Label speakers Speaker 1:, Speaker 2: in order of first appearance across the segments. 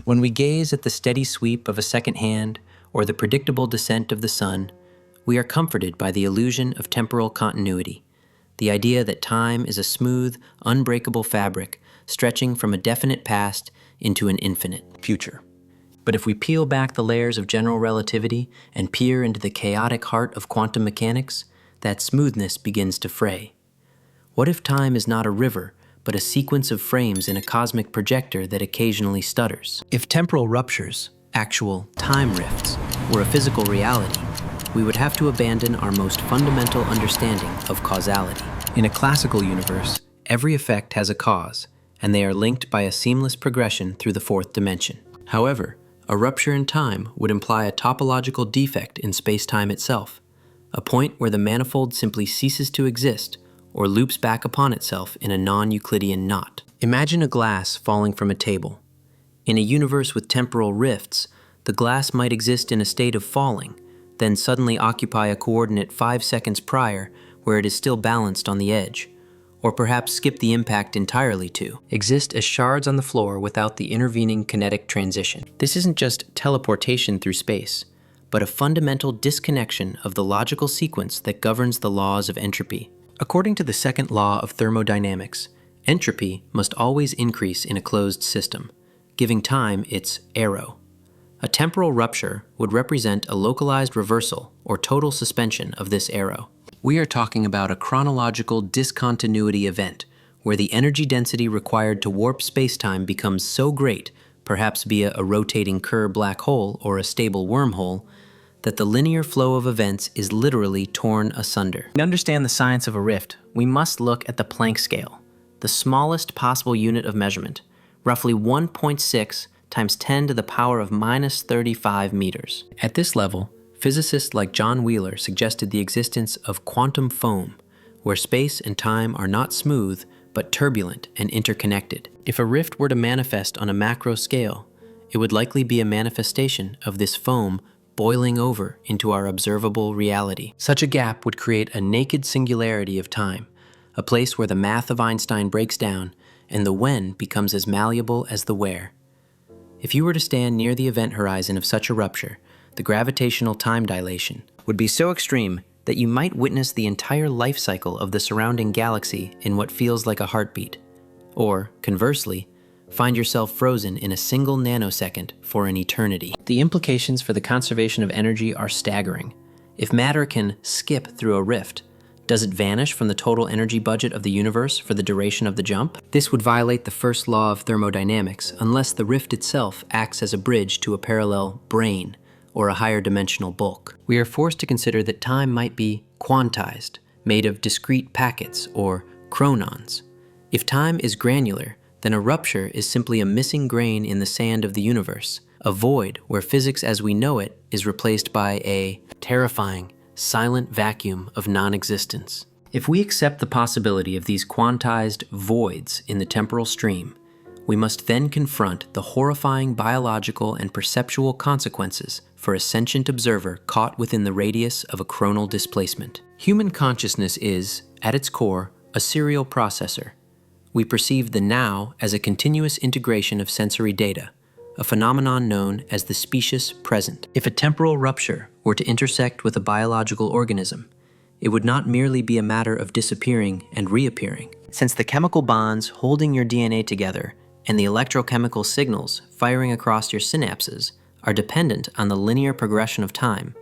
Speaker 1: When we gaze at the steady sweep of a second hand or the predictable descent of the sun, we are comforted by the illusion of temporal continuity, the idea that time is a smooth, unbreakable fabric stretching from a definite past into an infinite future. But if we peel back the layers of general relativity and peer into the chaotic heart of quantum mechanics, that smoothness begins to fray. What if time is not a river, but a sequence of frames in a cosmic projector that occasionally stutters? If temporal ruptures, actual time rifts, were a physical reality, we would have to abandon our most fundamental understanding of causality. In a classical universe, every effect has a cause, and they are linked by a seamless progression through the fourth dimension. However, a rupture in time would imply a topological defect in space-time itself, a point where the manifold simply ceases to exist or loops back upon itself in a non-Euclidean knot. Imagine a glass falling from a table. In a universe with temporal rifts, the glass might exist in a state of falling, then suddenly occupy a coordinate 5 seconds prior where it is still balanced on the edge, or perhaps skip the impact entirely to exist as shards on the floor without the intervening kinetic transition. This isn't just teleportation through space, but a fundamental disconnection of the logical sequence that governs the laws of entropy. According to the second law of thermodynamics, entropy must always increase in a closed system, giving time its arrow. A temporal rupture would represent a localized reversal or total suspension of this arrow. We are talking about a chronological discontinuity event, where the energy density required to warp spacetime becomes so great, perhaps via a rotating Kerr black hole or a stable wormhole, that the linear flow of events is literally torn asunder. To understand the science of a rift, we must look at the Planck scale, the smallest possible unit of measurement, roughly 1.6 times 10 to the power of minus 35 meters. At this level, physicists like John Wheeler suggested the existence of quantum foam, where space and time are not smooth, but turbulent and interconnected. If a rift were to manifest on a macro scale, it would likely be a manifestation of this foam boiling over into our observable reality. Such a gap would create a naked singularity of time, a place where the math of Einstein breaks down and the when becomes as malleable as the where. If you were to stand near the event horizon of such a rupture, the gravitational time dilation would be so extreme that you might witness the entire life cycle of the surrounding galaxy in what feels like a heartbeat. Or, conversely, find yourself frozen in a single nanosecond for an eternity. The implications for the conservation of energy are staggering. If matter can skip through a rift, does it vanish from the total energy budget of the universe for the duration of the jump? This would violate the first law of thermodynamics unless the rift itself acts as a bridge to a parallel brane, or a higher dimensional bulk. We are forced to consider that time might be quantized, made of discrete packets, or chronons. If time is granular, then a rupture is simply a missing grain in the sand of the universe, a void where physics as we know it is replaced by a terrifying, silent vacuum of non-existence. If we accept the possibility of these quantized voids in the temporal stream, we must then confront the horrifying biological and perceptual consequences for a sentient observer caught within the radius of a chronal displacement. Human consciousness is, at its core, a serial processor. We perceive the now as a continuous integration of sensory data, a phenomenon known as the specious present. If a temporal rupture were to intersect with a biological organism, it would not merely be a matter of disappearing and reappearing. Since the chemical bonds holding your DNA together and the electrochemical signals firing across your synapses are dependent on the linear progression of time,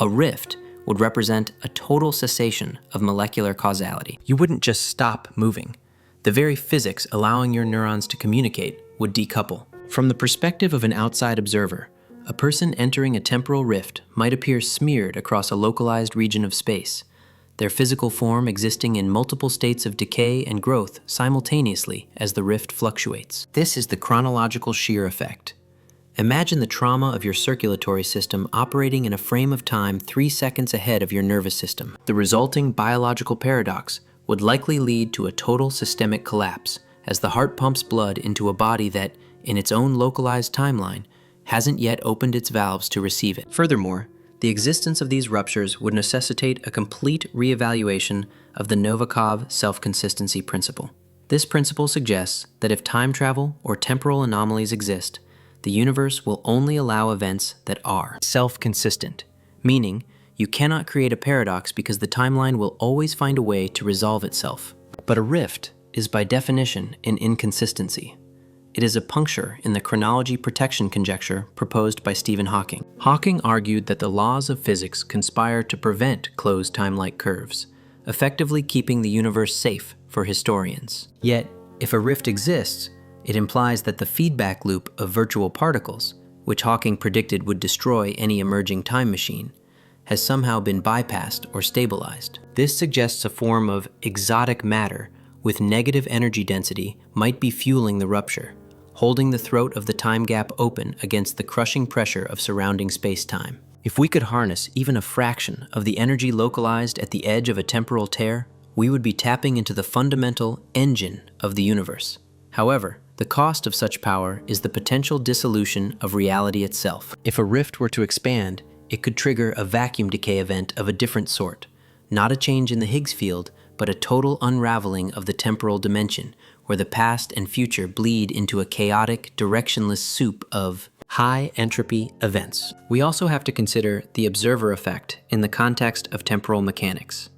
Speaker 1: a rift would represent a total cessation of molecular causality. You wouldn't just stop moving. The very physics allowing your neurons to communicate would decouple. From the perspective of an outside observer, a person entering a temporal rift might appear smeared across a localized region of space, their physical form existing in multiple states of decay and growth simultaneously as the rift fluctuates. This is the chronological shear effect. Imagine the trauma of your circulatory system operating in a frame of time 3 seconds ahead of your nervous system. The resulting biological paradox would likely lead to a total systemic collapse as the heart pumps blood into a body that, in its own localized timeline, hasn't yet opened its valves to receive it. Furthermore, the existence of these ruptures would necessitate a complete reevaluation of the Novikov self-consistency principle. This principle suggests that if time travel or temporal anomalies exist, the universe will only allow events that are self-consistent, meaning you cannot create a paradox because the timeline will always find a way to resolve itself. But a rift is by definition an inconsistency. It is a puncture in the chronology protection conjecture proposed by Stephen Hawking. Hawking argued that the laws of physics conspire to prevent closed time-like curves, effectively keeping the universe safe for historians. Yet, if a rift exists, it implies that the feedback loop of virtual particles, which Hawking predicted would destroy any emerging time machine, has somehow been bypassed or stabilized. This suggests a form of exotic matter with negative energy density might be fueling the rupture, holding the throat of the time gap open against the crushing pressure of surrounding space-time. If we could harness even a fraction of the energy localized at the edge of a temporal tear, we would be tapping into the fundamental engine of the universe. However, the cost of such power is the potential dissolution of reality itself. If a rift were to expand, it could trigger a vacuum decay event of a different sort, not a change in the Higgs field, but a total unraveling of the temporal dimension, where the past and future bleed into a chaotic, directionless soup of high-entropy events. We also have to consider the observer effect in the context of temporal mechanics.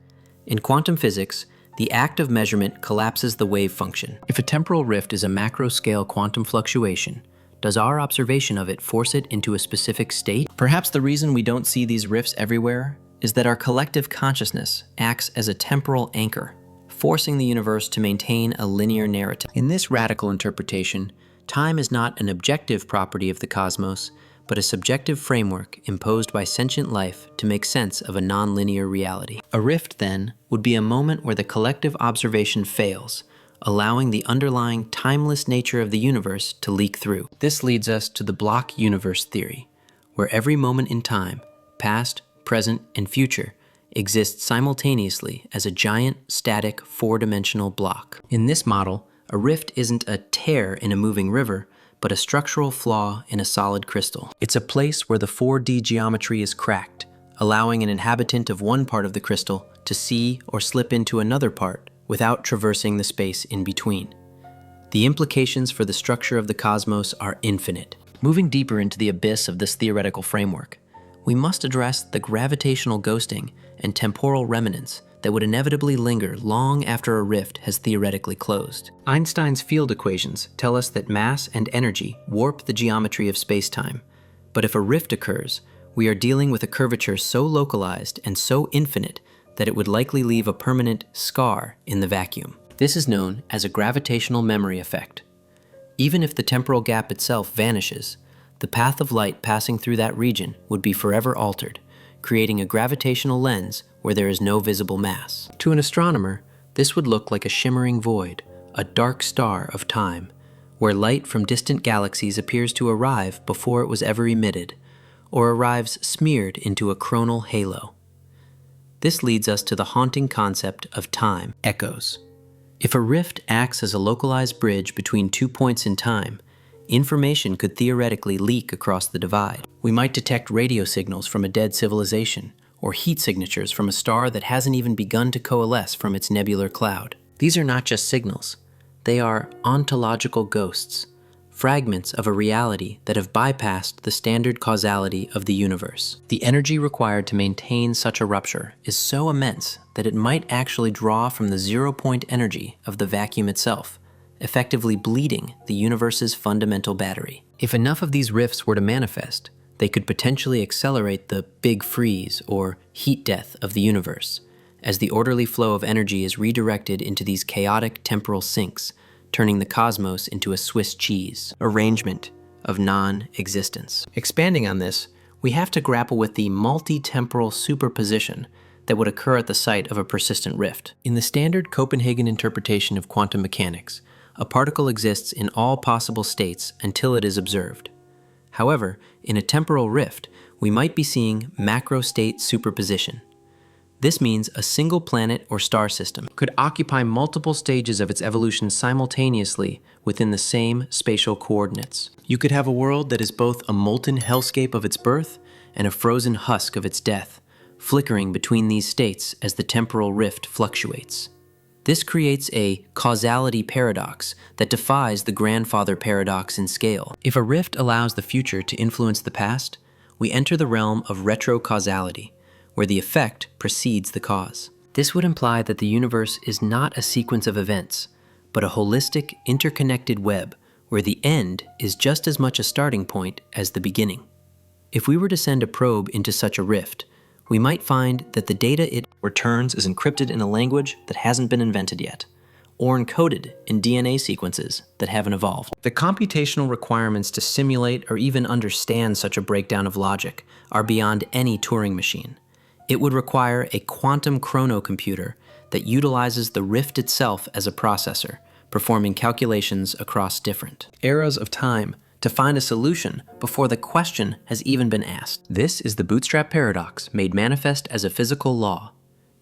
Speaker 1: In quantum physics, the act of measurement collapses the wave function. If a temporal rift is a macro-scale quantum fluctuation, does our observation of it force it into a specific state? Perhaps the reason we don't see these rifts everywhere is that our collective consciousness acts as a temporal anchor, forcing the universe to maintain a linear narrative. In this radical interpretation, time is not an objective property of the cosmos, but a subjective framework imposed by sentient life to make sense of a non-linear reality. A rift, then, would be a moment where the collective observation fails, allowing the underlying timeless nature of the universe to leak through. This leads us to the block universe theory, where every moment in time, past, present, and future, exists simultaneously as a giant, static, four-dimensional block. In this model, a rift isn't a tear in a moving river, but a structural flaw in a solid crystal. It's a place where the 4D geometry is cracked, allowing an inhabitant of one part of the crystal to see or slip into another part without traversing the space in between. The implications for the structure of the cosmos are infinite. Moving deeper into the abyss of this theoretical framework, we must address the gravitational ghosting and temporal remnants that would inevitably linger long after a rift has theoretically closed. Einstein's field equations tell us that mass and energy warp the geometry of space-time, but if a rift occurs, we are dealing with a curvature so localized and so infinite that it would likely leave a permanent scar in the vacuum. This is known as a gravitational memory effect. Even if the temporal gap itself vanishes, the path of light passing through that region would be forever altered, creating a gravitational lens where there is no visible mass. To an astronomer, this would look like a shimmering void, a dark star of time, where light from distant galaxies appears to arrive before it was ever emitted, or arrives smeared into a coronal halo. This leads us to the haunting concept of time echoes. If a rift acts as a localized bridge between 2 points in time, information could theoretically leak across the divide. We might detect radio signals from a dead civilization, or heat signatures from a star that hasn't even begun to coalesce from its nebular cloud. These are not just signals. They are ontological ghosts, fragments of a reality that have bypassed the standard causality of the universe. The energy required to maintain such a rupture is so immense that it might actually draw from the zero-point energy of the vacuum itself, effectively bleeding the universe's fundamental battery. If enough of these rifts were to manifest, they could potentially accelerate the big freeze or heat death of the universe, as the orderly flow of energy is redirected into these chaotic temporal sinks, turning the cosmos into a Swiss cheese arrangement of non-existence. Expanding on this, we have to grapple with the multi-temporal superposition that would occur at the site of a persistent rift. In the standard Copenhagen interpretation of quantum mechanics, a particle exists in all possible states until it is observed. However, in a temporal rift, we might be seeing macro-state superposition. This means a single planet or star system could occupy multiple stages of its evolution simultaneously within the same spatial coordinates. You could have a world that is both a molten hellscape of its birth and a frozen husk of its death, flickering between these states as the temporal rift fluctuates. This creates a causality paradox that defies the grandfather paradox in scale. If a rift allows the future to influence the past, we enter the realm of retrocausality, where the effect precedes the cause. This would imply that the universe is not a sequence of events, but a holistic, interconnected web where the end is just as much a starting point as the beginning. If we were to send a probe into such a rift, we might find that the data it returns is encrypted in a language that hasn't been invented yet, or encoded in DNA sequences that haven't evolved. The computational requirements to simulate or even understand such a breakdown of logic are beyond any Turing machine. It would require a quantum chronocomputer that utilizes the rift itself as a processor, performing calculations across different eras of time to find a solution before the question has even been asked. This is the bootstrap paradox made manifest as a physical law.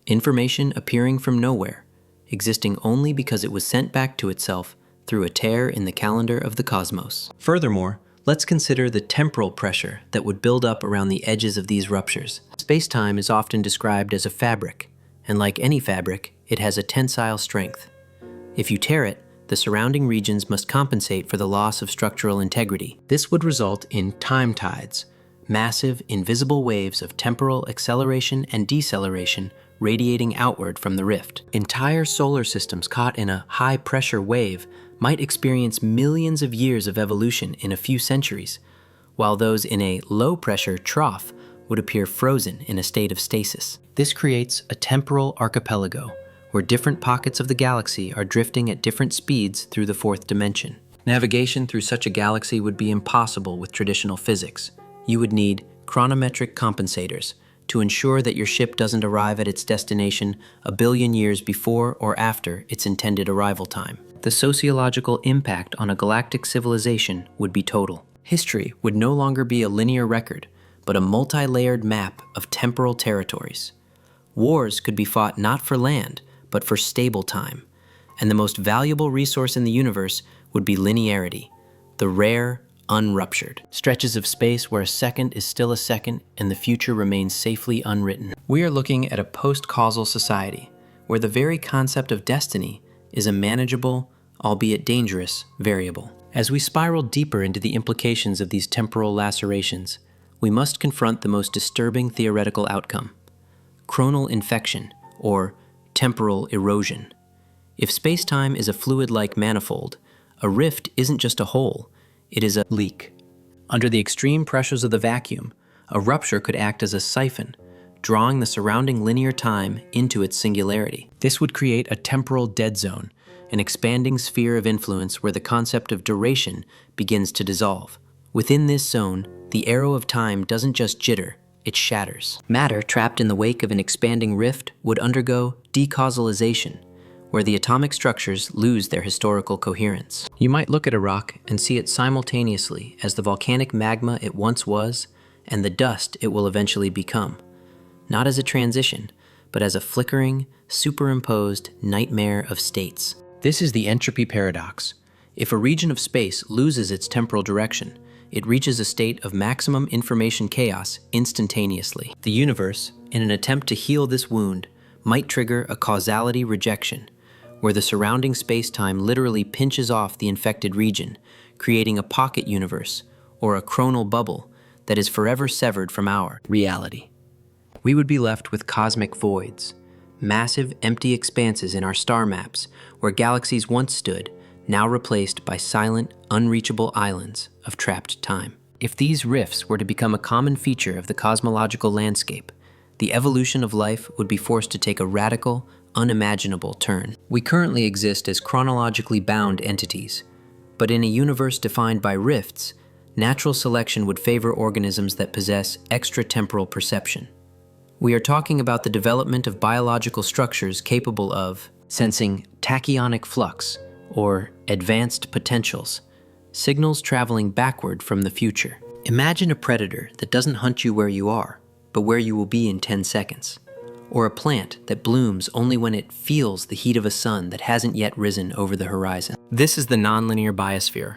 Speaker 1: Information appearing from nowhere, existing only because it was sent back to itself through a tear in the calendar of the cosmos. Furthermore, let's consider the temporal pressure that would build up around the edges of these ruptures. Space-time is often described as a fabric, and like any fabric, it has a tensile strength. If you tear it, the surrounding regions must compensate for the loss of structural integrity. This would result in time tides, massive, invisible waves of temporal acceleration and deceleration radiating outward from the rift. Entire solar systems caught in a high-pressure wave might experience millions of years of evolution in a few centuries, while those in a low-pressure trough would appear frozen in a state of stasis. This creates a temporal archipelago, where different pockets of the galaxy are drifting at different speeds through the fourth dimension. Navigation through such a galaxy would be impossible with traditional physics. You would need chronometric compensators to ensure that your ship doesn't arrive at its destination a billion years before or after its intended arrival time. The sociological impact on a galactic civilization would be total. History would no longer be a linear record, but a multi-layered map of temporal territories. Wars could be fought not for land, but for stable time, and the most valuable resource in the universe would be linearity, the rare, unruptured stretches of space where a second is still a second and the future remains safely unwritten. We are looking at a post-causal society, where the very concept of destiny is a manageable, albeit dangerous, variable. As we spiral deeper into the implications of these temporal lacerations, we must confront the most disturbing theoretical outcome: chronal infection, or temporal erosion. If space-time is a fluid-like manifold, a rift isn't just a hole, it is a leak. Under the extreme pressures of the vacuum, a rupture could act as a siphon, drawing the surrounding linear time into its singularity. This would create a temporal dead zone, an expanding sphere of influence where the concept of duration begins to dissolve. Within this zone, the arrow of time doesn't just jitter, it shatters. Matter trapped in the wake of an expanding rift would undergo decausalization, where the atomic structures lose their historical coherence. You might look at a rock and see it simultaneously as the volcanic magma it once was and the dust it will eventually become, not as a transition, but as a flickering, superimposed nightmare of states. This is the entropy paradox. If a region of space loses its temporal direction, it reaches a state of maximum information chaos instantaneously. The universe, in an attempt to heal this wound, might trigger a causality rejection, where the surrounding space-time literally pinches off the infected region, creating a pocket universe, or a chronal bubble, that is forever severed from our reality. We would be left with cosmic voids, massive empty expanses in our star maps, where galaxies once stood, now replaced by silent, unreachable islands of trapped time. If these rifts were to become a common feature of the cosmological landscape, the evolution of life would be forced to take a radical, unimaginable turn. We currently exist as chronologically bound entities, but in a universe defined by rifts, natural selection would favor organisms that possess extratemporal perception. We are talking about the development of biological structures capable of sensing tachyonic flux, or advanced potentials, signals traveling backward from the future. Imagine a predator that doesn't hunt you where you are, but where you will be in 10 seconds. Or a plant that blooms only when it feels the heat of a sun that hasn't yet risen over the horizon. This is the nonlinear biosphere.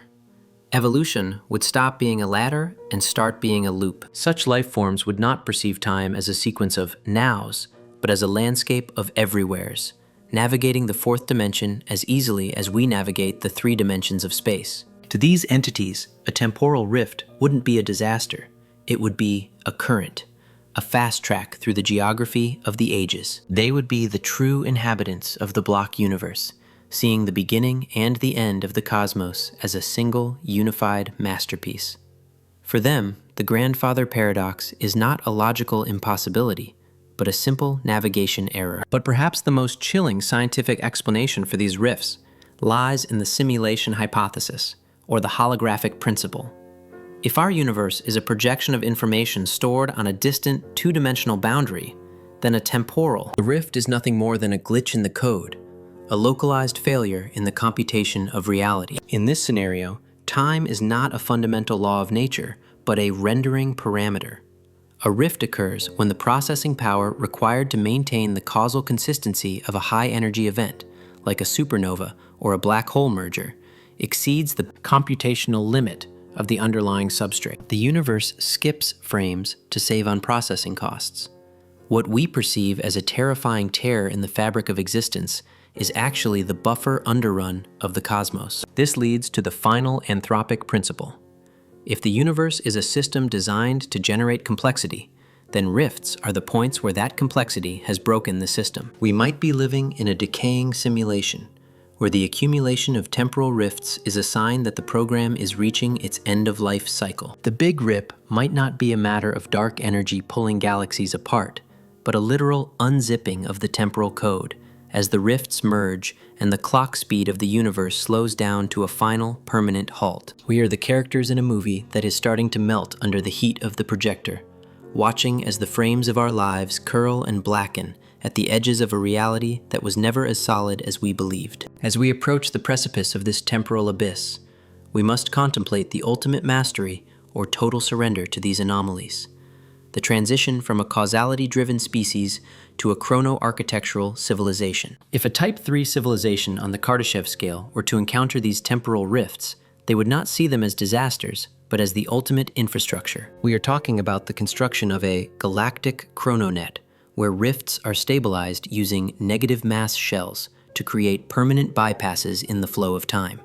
Speaker 1: Evolution would stop being a ladder and start being a loop. Such life forms would not perceive time as a sequence of nows, but as a landscape of everywheres, navigating the fourth dimension as easily as we navigate the 3 dimensions of space. To these entities, a temporal rift wouldn't be a disaster. It would be a current, a fast track through the geography of the ages. They would be the true inhabitants of the block universe, seeing the beginning and the end of the cosmos as a single, unified masterpiece. For them, the grandfather paradox is not a logical impossibility, but a simple navigation error. But perhaps the most chilling scientific explanation for these rifts lies in the simulation hypothesis, or the holographic principle. If our universe is a projection of information stored on a distant 2-dimensional boundary, then a temporal rift is nothing more than a glitch in the code, a localized failure in the computation of reality. In this scenario, time is not a fundamental law of nature, but a rendering parameter. A rift occurs when the processing power required to maintain the causal consistency of a high-energy event, like a supernova or a black hole merger, exceeds the computational limit of the underlying substrate. The universe skips frames to save on processing costs. What we perceive as a terrifying tear in the fabric of existence is actually the buffer underrun of the cosmos. This leads to the final anthropic principle. If the universe is a system designed to generate complexity, then rifts are the points where that complexity has broken the system. We might be living in a decaying simulation, where the accumulation of temporal rifts is a sign that the program is reaching its end-of-life cycle. The Big Rip might not be a matter of dark energy pulling galaxies apart, but a literal unzipping of the temporal code, as the rifts merge and the clock speed of the universe slows down to a final, permanent halt. We are the characters in a movie that is starting to melt under the heat of the projector, watching as the frames of our lives curl and blacken at the edges of a reality that was never as solid as we believed. As we approach the precipice of this temporal abyss, we must contemplate the ultimate mastery or total surrender to these anomalies, the transition from a causality-driven species to a chrono-architectural civilization. If a Type 3 civilization on the Kardashev scale were to encounter these temporal rifts, they would not see them as disasters, but as the ultimate infrastructure. We are talking about the construction of a galactic chrononet, where rifts are stabilized using negative mass shells to create permanent bypasses in the flow of time.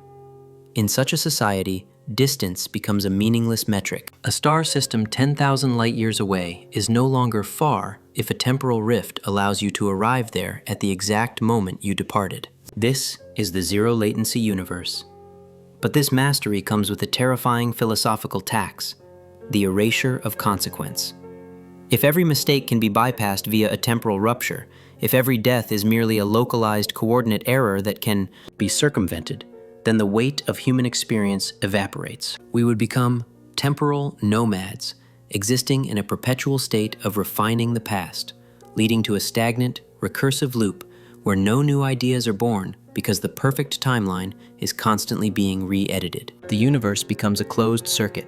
Speaker 1: In such a society, distance becomes a meaningless metric. A star system 10,000 light-years away is no longer far if a temporal rift allows you to arrive there at the exact moment you departed. This is the zero-latency universe. But this mastery comes with a terrifying philosophical tax: the erasure of consequence. If every mistake can be bypassed via a temporal rupture, if every death is merely a localized coordinate error that can be circumvented, then the weight of human experience evaporates. We would become temporal nomads, existing in a perpetual state of refining the past, leading to a stagnant, recursive loop where no new ideas are born because the perfect timeline is constantly being re-edited. The universe becomes a closed circuit,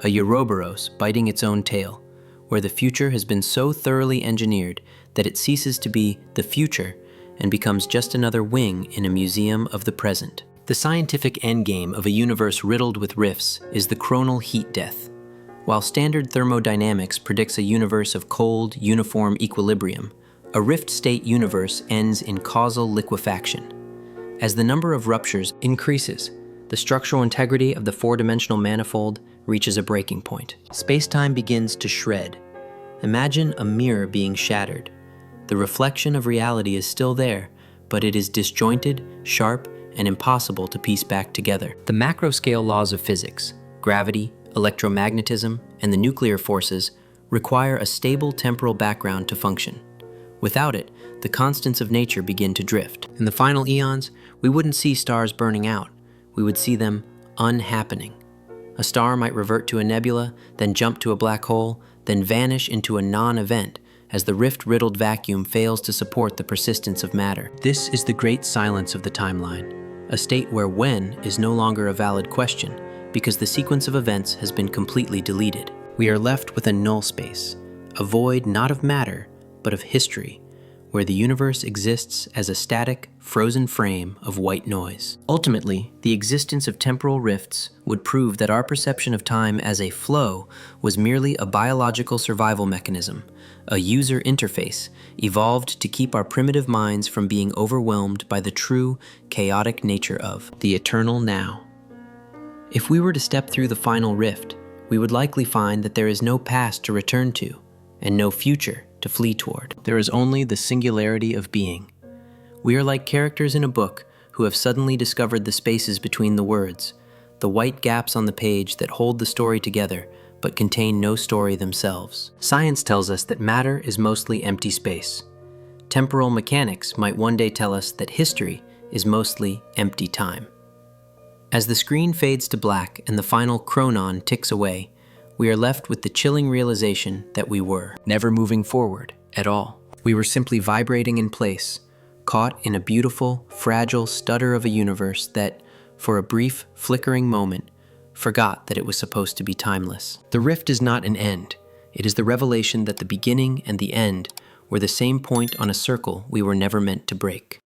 Speaker 1: a Ouroboros biting its own tail, where the future has been so thoroughly engineered that it ceases to be the future and becomes just another wing in a museum of the present. The scientific endgame of a universe riddled with rifts is the chronal heat death. While standard thermodynamics predicts a universe of cold, uniform equilibrium, a rift state universe ends in causal liquefaction. As the number of ruptures increases, the structural integrity of the 4-dimensional manifold reaches a breaking point. Space-time begins to shred. Imagine a mirror being shattered. The reflection of reality is still there, but it is disjointed, sharp, and impossible to piece back together. The macro-scale laws of physics, gravity, electromagnetism, and the nuclear forces require a stable temporal background to function. Without it, the constants of nature begin to drift. In the final eons, we wouldn't see stars burning out. We would see them unhappening. A star might revert to a nebula, then jump to a black hole, then vanish into a non-event as the rift-riddled vacuum fails to support the persistence of matter. This is the great silence of the timeline, a state where when is no longer a valid question because the sequence of events has been completely deleted. We are left with a null space, a void not of matter, but of history, where the universe exists as a static, frozen frame of white noise. Ultimately, the existence of temporal rifts would prove that our perception of time as a flow was merely a biological survival mechanism, a user interface evolved to keep our primitive minds from being overwhelmed by the true, chaotic nature of the eternal now. If we were to step through the final rift, we would likely find that there is no past to return to, and no future to flee toward. There is only the singularity of being. We are like characters in a book who have suddenly discovered the spaces between the words, the white gaps on the page that hold the story together but contain no story themselves. Science tells us that matter is mostly empty space. Temporal mechanics might one day tell us that history is mostly empty time. As the screen fades to black and the final chronon ticks away, we are left with the chilling realization that we were never moving forward at all. We were simply vibrating in place, caught in a beautiful, fragile stutter of a universe that, for a brief, flickering moment, forgot that it was supposed to be timeless. The rift is not an end. It is the revelation that the beginning and the end were the same point on a circle we were never meant to break.